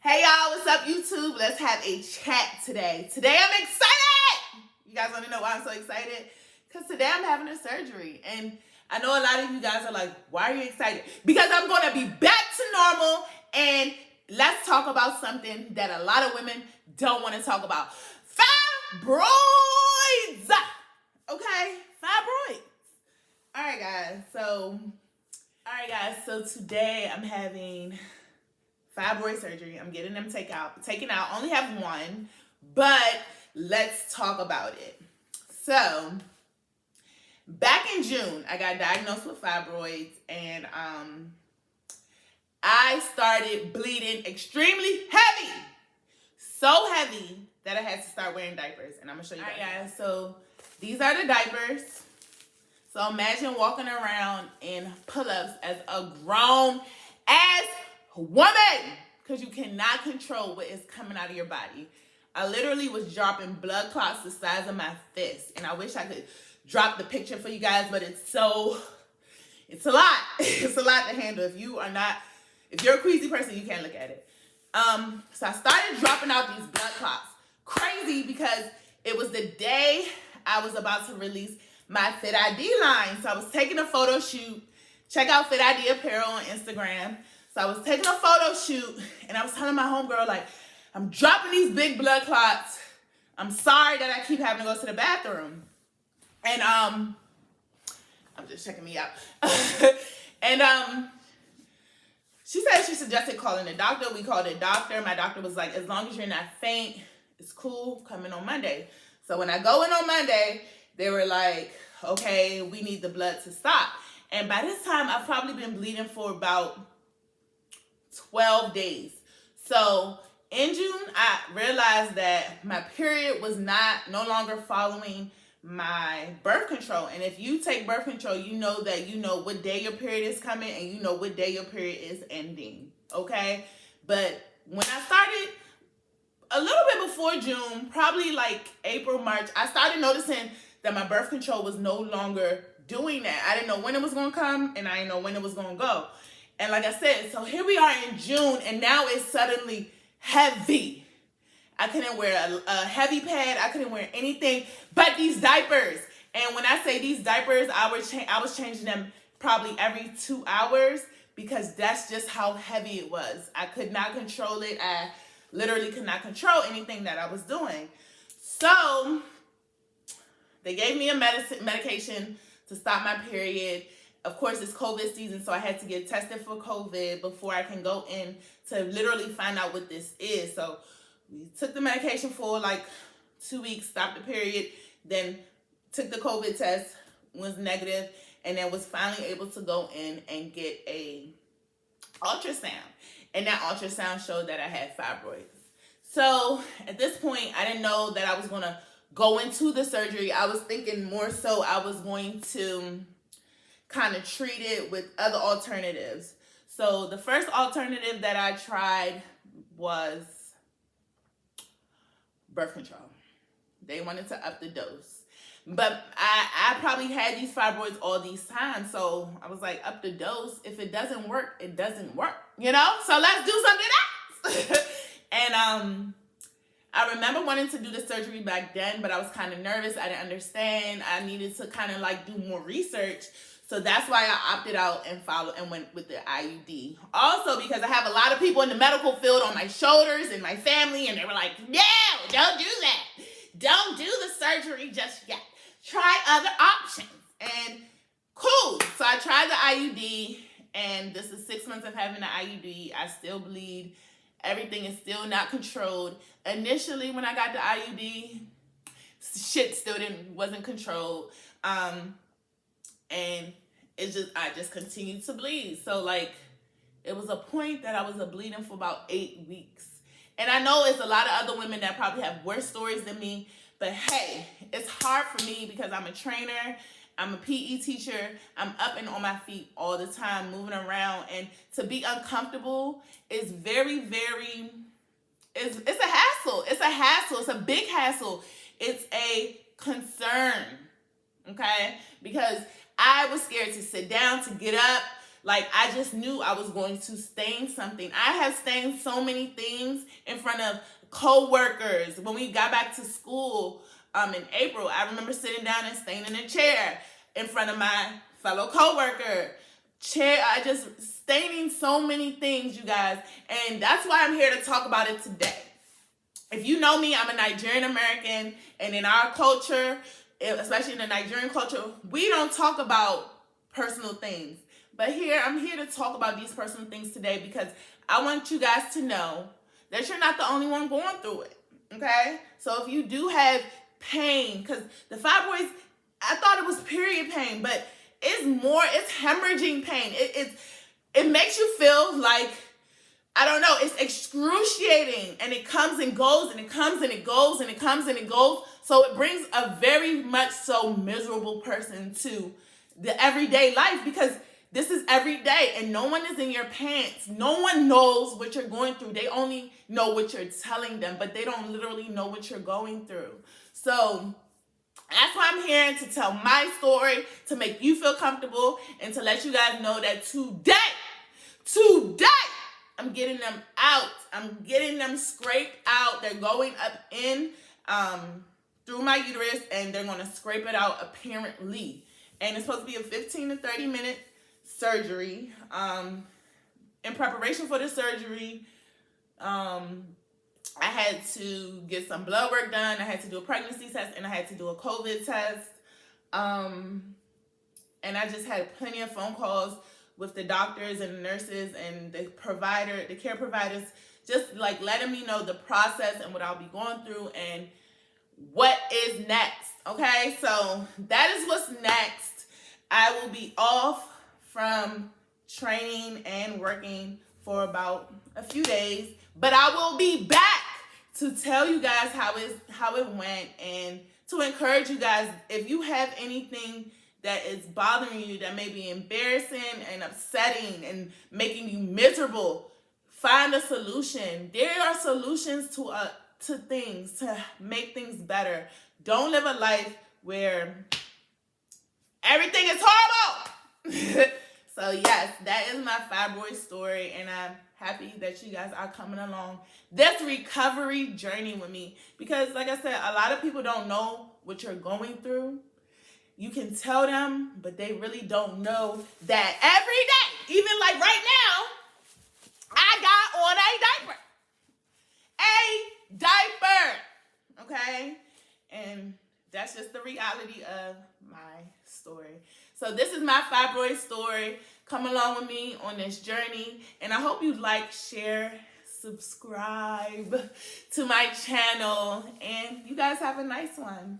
Hey y'all, what's up YouTube? Let's have a chat today. Today I'm excited! You guys want to know why I'm so excited? Because today I'm having a surgery. And I know a lot of you guys are like, why are you excited? Because I'm going to be back to normal. And let's talk about something that a lot of women don't want to talk about. Fibroids! Okay, fibroids. Alright guys, so today I'm having fibroid surgery. I'm getting them taken out. Only have one, but let's talk about it. So, back in June, I got diagnosed with fibroids, and I started bleeding extremely heavy. So heavy that I had to start wearing diapers, and I'm gonna show you guys. All right, guys, so these are the diapers. So imagine walking around in pull-ups as a grown-ass woman, because you cannot control what is coming out of your body. I literally was dropping blood clots the size of my fist, and I wish I could drop the picture for you guys, but it's a lot. It's a lot to handle. If you're a queasy person, you can't look at it. So I started dropping out these blood clots. Crazy, because it was the day I was about to release my Fit ID line. So I was taking a photo shoot. Check out Fit ID Apparel on Instagram. So I was taking a photo shoot, and I was telling my homegirl, like, I'm dropping these big blood clots. I'm sorry that I keep having to go to the bathroom. And I'm just checking me out. And she suggested calling the doctor. We called the doctor. My doctor was like, as long as you're not faint, it's cool, come in on Monday. So when I go in on Monday, they were like, okay, we need the blood to stop. And by this time, I've probably been bleeding for about 12 days. So in June, I realized that my period was no longer following my birth control. And if you take birth control, you know that you know what day your period is coming and you know what day your period is ending. Okay? But when I started a little bit before June, probably like April, March, I started noticing that my birth control was no longer doing that. I didn't know when it was going to come, and I didn't know when it was going to go. And like I said, so here we are in June, and now it's suddenly heavy. I couldn't wear a heavy pad. I couldn't wear anything but these diapers. And when I say these diapers, I was changing them probably every 2 hours, because that's just how heavy it was. I could not control it. I literally could not control anything that I was doing. So they gave me a medication to stop my period. Of course, it's COVID season, so I had to get tested for COVID before I can go in to literally find out what this is. So we took the medication for like 2 weeks, stopped the period, then took the COVID test, was negative, and then was finally able to go in and get a ultrasound. And that ultrasound showed that I had fibroids. So at this point, I didn't know that I was going to go into the surgery. I was thinking more so I was going to kind of treat it with other alternatives. So the first alternative that I tried was birth control. They wanted to up the dose. But I probably had these fibroids all these times. So I was like, up the dose. If it doesn't work, it doesn't work. You know? So let's do something else. And I remember wanting to do the surgery back then, but I was kind of nervous. I didn't understand. I needed to kind of like do more research. So that's why I opted out and went with the IUD. Also, because I have a lot of people in the medical field on my shoulders and my family, and they were like, no, don't do that. Don't do the surgery just yet. Try other options. And cool. So I tried the IUD, and this is 6 months of having the IUD. I still bleed. Everything is still not controlled. Initially, when I got the IUD, shit still wasn't controlled. And I just continued to bleed. So like, it was a point that I was bleeding for about 8 weeks. And I know it's a lot of other women that probably have worse stories than me, but hey, it's hard for me because I'm a trainer, I'm a PE teacher, I'm up and on my feet all the time, moving around, and to be uncomfortable is very, very, it's a hassle. It's a hassle. It's a big hassle. It's a concern, okay? Because I was scared to sit down, to get up, Like, I just knew I was going to stain something. I have stained so many things in front of co-workers. When we got back to school in April, I remember sitting down and staining a chair in front of my fellow co-worker. I just staining so many things, you guys. And that's why I'm here to talk about it today. If you know me, I'm a Nigerian American, and in our culture, especially in the Nigerian culture, we don't talk about personal things. But I'm here to talk about these personal things today because I want you guys to know that you're not the only one going through it, okay? So if you do have pain, because the fibroids, I thought it was period pain, but it's hemorrhaging pain. It makes you feel like, I don't know, it's excruciating, and it comes and goes, and it comes and it goes, and it comes and it goes. So it brings a very much so miserable person to the everyday life, because this is every day, and no one is in your pants. No one knows what you're going through. They only know what you're telling them, but they don't literally know what you're going through. So that's why I'm here, to tell my story, to make you feel comfortable, and to let you guys know that today, I'm getting them out. I'm getting them scraped out. They're going up in through my uterus, and they're going to scrape it out apparently. And it's supposed to be a 15 to 30 minute surgery. In preparation for the surgery, I had to get some blood work done. I had to do a pregnancy test, and I had to do a COVID test. And I just had plenty of phone calls with the doctors and the nurses and the care providers, just like letting me know the process and what I'll be going through and what is next. Okay, so that is what's next. I will be off from training and working for about a few days, but I will be back to tell you guys how it went, and to encourage you guys, if you have anything that is bothering you, that may be embarrassing and upsetting and making you miserable, find a solution. There are solutions to things, to make things better. Don't live a life where everything is horrible. So yes, that is my fibroid story, and I'm happy that you guys are coming along this recovery journey with me, because like I said, a lot of people don't know what you're going through. You can tell them, but they really don't know that every day, even like right now, I got on a diaper, okay? And that's just the reality of my story. So this is my fibroid story. Come along with me on this journey, and I hope you like, share, subscribe to my channel, and you guys have a nice one.